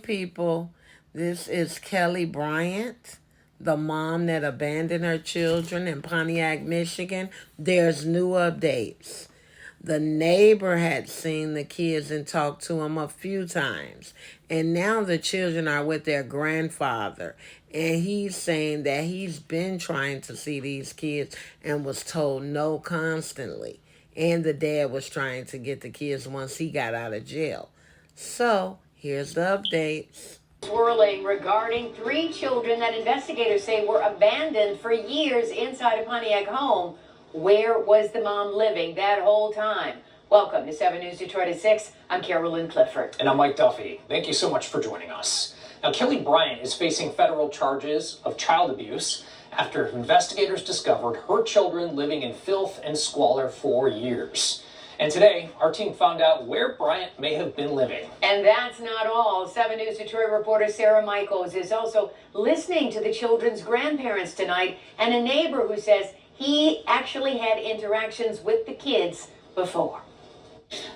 people. This is Kelly Bryant, the mom that abandoned her children in Pontiac, Michigan. There's new updates. The neighbor had seen the kids and talked to them a few times. And now the children are with their grandfather. And he's saying that he's been trying to see these kids and was told no constantly. And the dad was trying to get the kids once he got out of jail. So, here's the updates. Swirling regarding 3 children that investigators say were abandoned for years inside a Pontiac home. Where was the mom living that whole time? Welcome to 7 News Detroit at 6. I'm Carolyn Clifford. And I'm Mike Duffy. Thank you so much for joining us. Now, Kelly Bryant is facing federal charges of child abuse after investigators discovered her children living in filth and squalor for years. And today, our team found out where Bryant may have been living. And that's not all. 7 News Detroit reporter Sarah Michaels is also listening to the children's grandparents tonight and a neighbor who says he actually had interactions with the kids before.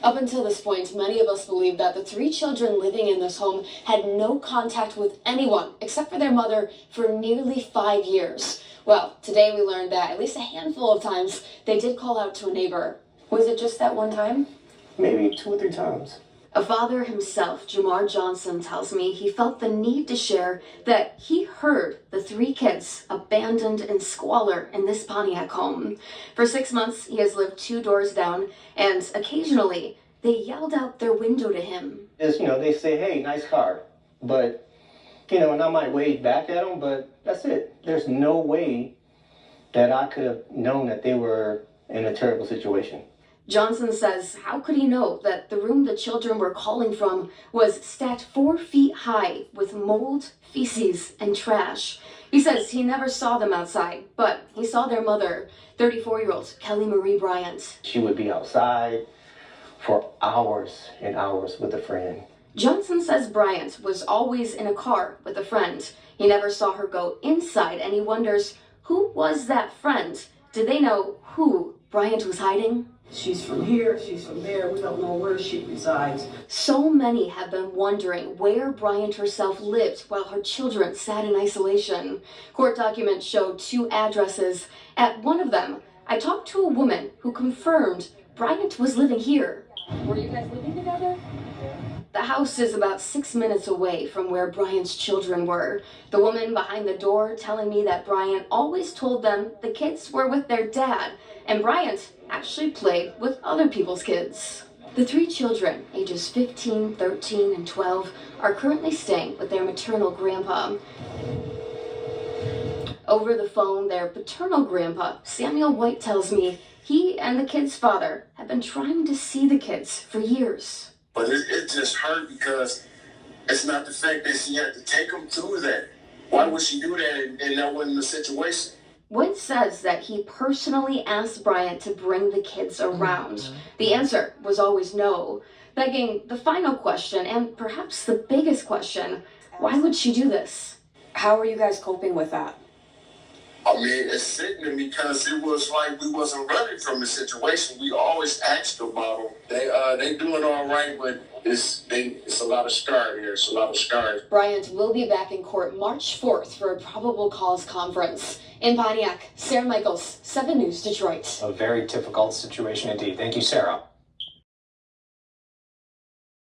Up until this point, many of us believed that the 3 children living in this home had no contact with anyone except for their mother for nearly 5 years. Well, today we learned that at least a handful of times they did call out to a neighbor. Was it just that one time? Maybe 2 or 3 times. A father himself, Jamar Johnson, tells me he felt the need to share that he heard the 3 kids abandoned in squalor in this Pontiac home. For 6 months, he has lived 2 doors down, and occasionally they yelled out their window to him. They say, hey, nice car. But, and I might wave back at them, but that's it. There's no way that I could have known that they were in a terrible situation. Johnson says, how could he know that the room the children were calling from was stacked 4 feet high with mold, feces, and trash? He says he never saw them outside, but he saw their mother, 34-year-old Kelly Marie Bryant. She would be outside for hours and hours with a friend. Johnson says Bryant was always in a car with a friend. He never saw her go inside, and he wonders, who was that friend? Did they know who Bryant was hiding? She's from here, she's from there, we don't know where she resides. So many have been wondering where Bryant herself lived while her children sat in isolation. Court documents showed 2 addresses. At one of them, I talked to a woman who confirmed Bryant was living here. Were you guys living together? The house is about 6 minutes away from where Bryant's children were. The woman behind the door telling me that Bryant always told them the kids were with their dad, and Bryant actually played with other people's kids. The 3 children, ages 15, 13, and 12, are currently staying with their maternal grandpa. Over the phone, their paternal grandpa, Samuel White, tells me he and the kids' father have been trying to see the kids for years. But it just hurt because it's not the fact that she had to take them through that. Why would she do that and that wasn't the situation? White says that he personally asked Bryant to bring the kids around. The answer was always no, begging the final question, and perhaps the biggest question, why would she do this? How are you guys coping with that? I mean, it's sickening because it was like we wasn't running from the situation. We always asked about them. They doing all right, but it's a lot of scar here. It's a lot of scars. Bryant will be back in court March 4th for a probable cause conference. In Pontiac, Sarah Michaels, 7 News Detroit. A very difficult situation indeed. Thank you, Sarah.